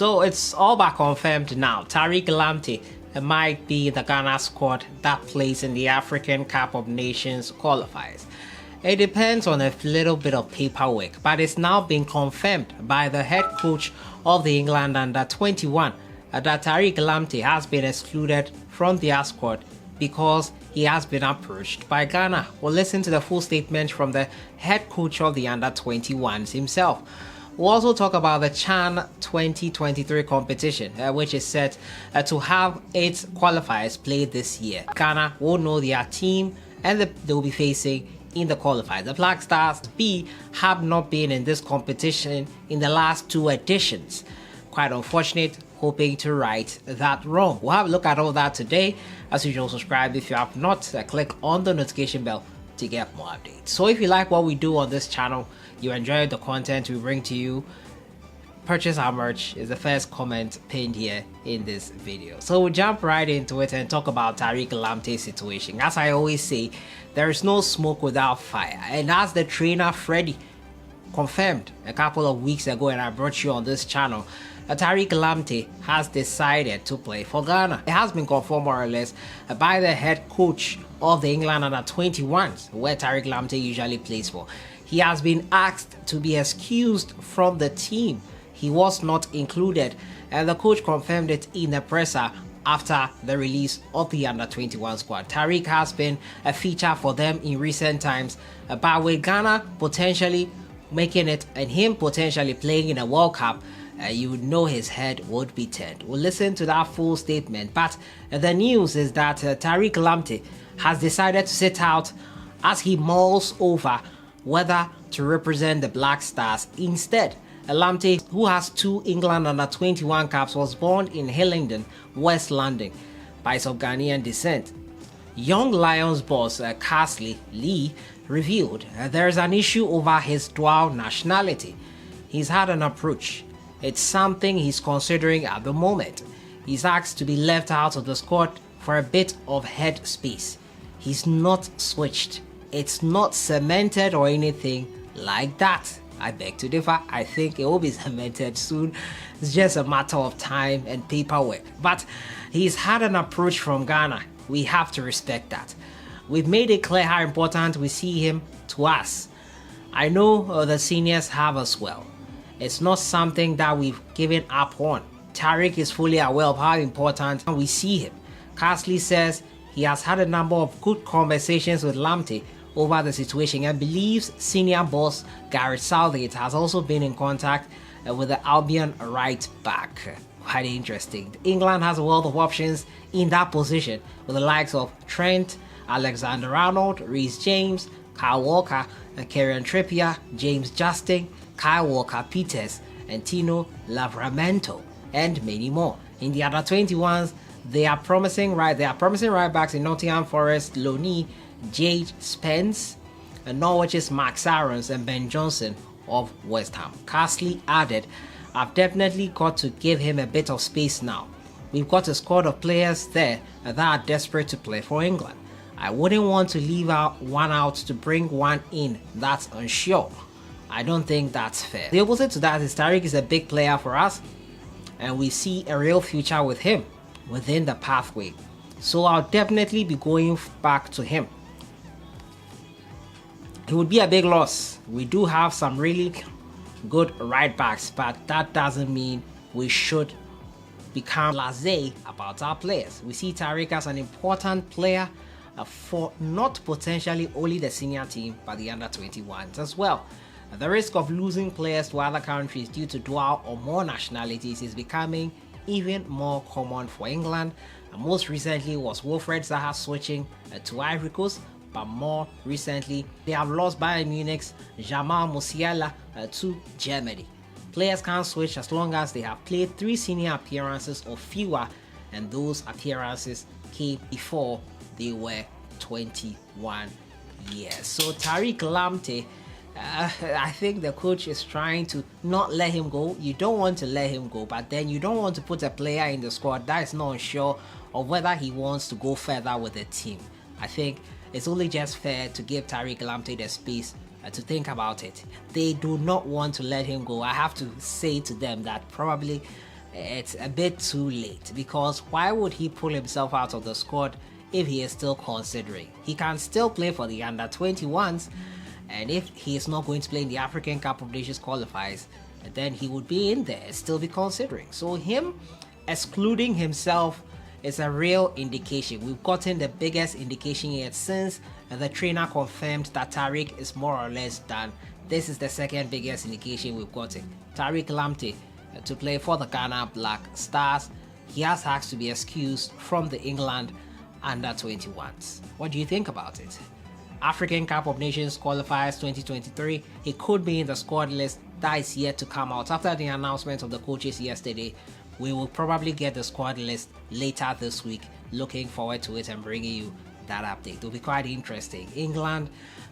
So it's all but confirmed now. Tariq Lamptey might be the Ghana squad that plays in the African Cup of Nations qualifiers. It depends on a little bit of paperwork, but it's now been confirmed by the head coach of the England under-21 that Tariq Lamptey has been excluded from their squad because he has been approached by Ghana. We'll listen to the full statement from the head coach of the under-21s himself. We'll also talk about the CHAN 2023 competition, which is set to have its qualifiers played this year. Ghana will know their team and they'll be facing in the qualifiers. The Black Stars B have not been in this competition in the last 2 editions. Quite unfortunate, hoping to right that wrong. We'll have a look at all that today. As usual, subscribe if you have not, click on the notification bell to get more updates. So if you like what we do on this channel, you enjoy the content we bring to you, purchase our merch is the first comment pinned here in this video. So we'll jump right into it and talk about Tariq Lamptey's situation. As I always say, there is no smoke without fire, and as the trainer Freddie confirmed a couple of weeks ago, and I brought you on this channel, Tariq Lamptey has decided to play for Ghana. It has been confirmed more or less by the head coach of the England under-21s, where Tariq Lamptey usually plays for. He has been asked to be excused from the team. He was not included, and the coach confirmed it in the presser after the release of the under-21 squad. Tariq has been a feature for them in recent times, but with Ghana potentially making it and him potentially playing in a World Cup, you would know his head would be turned. We'll listen to that full statement, but the news is that Tariq Lamptey has decided to sit out as he mulls over whether to represent the Black Stars instead. Lamptey, who has 2 England under-21 caps, was born in Hillingdon, West London, but is of Ghanaian descent. Young Lions boss CARSLEY revealed there is an issue over his dual nationality. He's had an approach. It's something he's considering at the moment. He's asked to be left out of the squad for a bit of head space. He's not switched. It's not cemented or anything like that. I beg to differ. I think it will be cemented soon. It's just a matter of time and paperwork. But he's had an approach from Ghana. We have to respect that. We've made it clear how important we see him to us. I know the seniors have as well. It's not something that we've given up on. Tariq is fully aware of how important we see him. CARSLEY says he has had a number of good conversations with Lamptey over the situation and believes senior boss Gareth Southgate has also been in contact with the Albion right back. Quite interesting. England has a wealth of options in that position with the likes of Trent, Alexander-Arnold, Reece James, Kyle Walker, Kieran Trippier, James Justin, Kyle Walker-Peters, and Tino Livramento, and many more. In the under-21s, they are promising right backs in Nottingham Forest, Loney, Jade Spence, and Norwich's Max Aarons and Ben Johnson of West Ham. CARSLEY added, I've definitely got to give him a bit of space now. We've got a squad of players there that are desperate to play for England. I wouldn't want to leave one out to bring one in that's unsure. I don't think that's fair. The opposite to that is Tariq is a big player for us, and we see a real future with him within the pathway. So I'll definitely be going back to him. It would be a big loss. We do have some really good right backs, but that doesn't mean we should become blasé about our players. We see Tariq as an important player for not potentially only the senior team, but the under-21s as well. The risk of losing players to other countries due to dual or more nationalities is becoming even more common for England. Most recently was Wilfred Zaha switching to Ivory Coast, but more recently they have lost Bayern Munich's Jamal Musiala to Germany. Players can't switch as long as they have played 3 senior appearances or fewer, and those appearances came before they were 21 years. So Tariq Lamptey, I think the coach is trying to not let him go. You don't want to let him go, but then you don't want to put a player in the squad that is not sure of whether he wants to go further with the team. I think it's only just fair to give Tariq Lamptey the space to think about it. They do not want to let him go. I have to say to them that probably it's a bit too late, because why would he pull himself out of the squad if he is still considering? He can still play for the under-21s, and if he is not going to play in the African Cup of Nations qualifiers, then he would be in there and still be considering. So him excluding himself is a real indication. We've gotten the biggest indication yet since the trainer confirmed that Tariq is more or less done. This is the second biggest indication we've gotten. Tariq Lamptey to play for the Ghana Black Stars. He has asked to be excused from the England under-21s. What do you think about it? African Cup of Nations qualifiers 2023, he could be in the squad list. That is yet to come out. After the announcement of the coaches yesterday, we will probably get the squad list later this week. Looking forward to it and bringing you that update. It will be quite interesting. England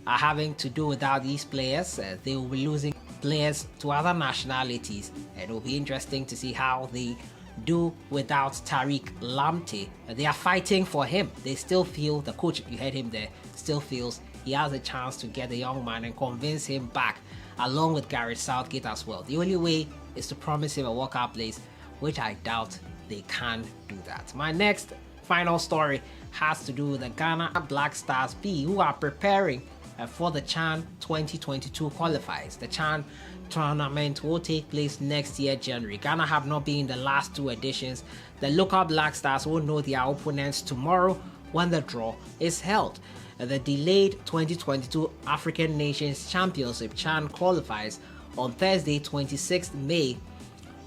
are having to do without these players. They will be losing players to other nationalities, and it will be interesting to see how they do without Tariq Lamptey. They are fighting for him. They still feel, the coach, you heard him there, still feels he has a chance to get the young man and convince him back, along with Gareth Southgate as well. The only way is to promise him a walkout place, which I doubt they can do that. My next final story has to do with the Ghana Black Stars B, who are preparing for the CHAN 2022 qualifiers. The CHAN tournament will take place next year, January. Ghana have not been in the last two editions. The local Black Stars will know their opponents tomorrow when the draw is held. The delayed 2022 African Nations Championship CHAN qualifies on Thursday, 26th May.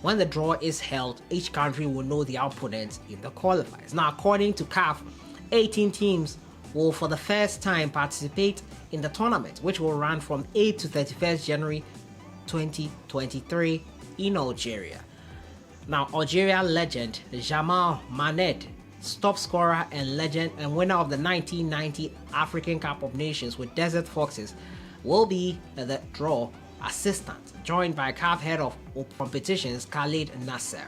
When the draw is held, each country will know their opponents in the qualifiers. Now, according to CAF, 18 teams will for the first time participate in the tournament, which will run from 8 to 31st January 2023 in Algeria. Now, Algeria legend Jamal Maned, top scorer and legend and winner of the 1990 African Cup of Nations with Desert Foxes, will be the draw assistant, joined by CAF head of competitions Khalid Nasser.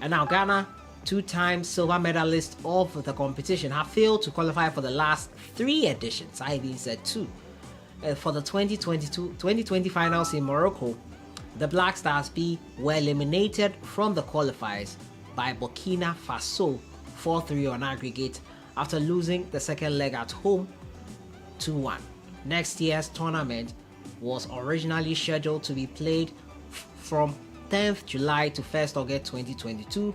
And now Ghana, two-time silver medalist of the competition, have failed to qualify for the last three editions. I even said two. For the 2020 finals in Morocco, the Black Stars B were eliminated from the qualifiers by Burkina Faso 4-3 on aggregate after losing the second leg at home 2-1. Next year's tournament was originally scheduled to be played from 10th July to 1st August 2022,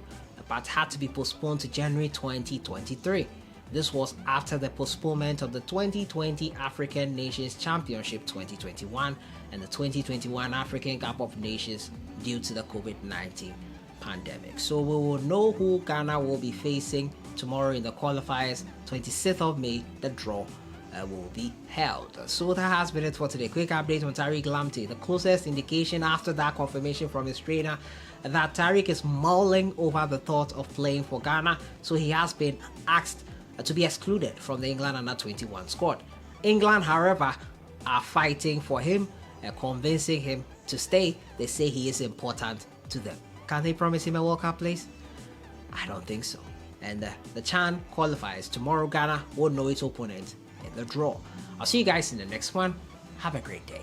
but had to be postponed to January 2023. This was after the postponement of the 2020 African Nations Championship 2021 and the 2021 African Cup of Nations due to the COVID-19 pandemic. So we will know who Ghana will be facing tomorrow in the qualifiers. 26th of May, the draw will be held. So that has been it for today. Quick update on Tariq Lamptey. The closest indication after that confirmation from his trainer that Tariq is mulling over the thought of playing for Ghana, so he has been asked to be excluded from the England under-21 squad. England, however, are fighting for him and convincing him to stay. They say he is important to them. Can they promise him a World Cup place? I don't think so. And the CHAN qualifies tomorrow. Ghana will know its opponent in the draw. I'll see you guys in the next one. Have a great day.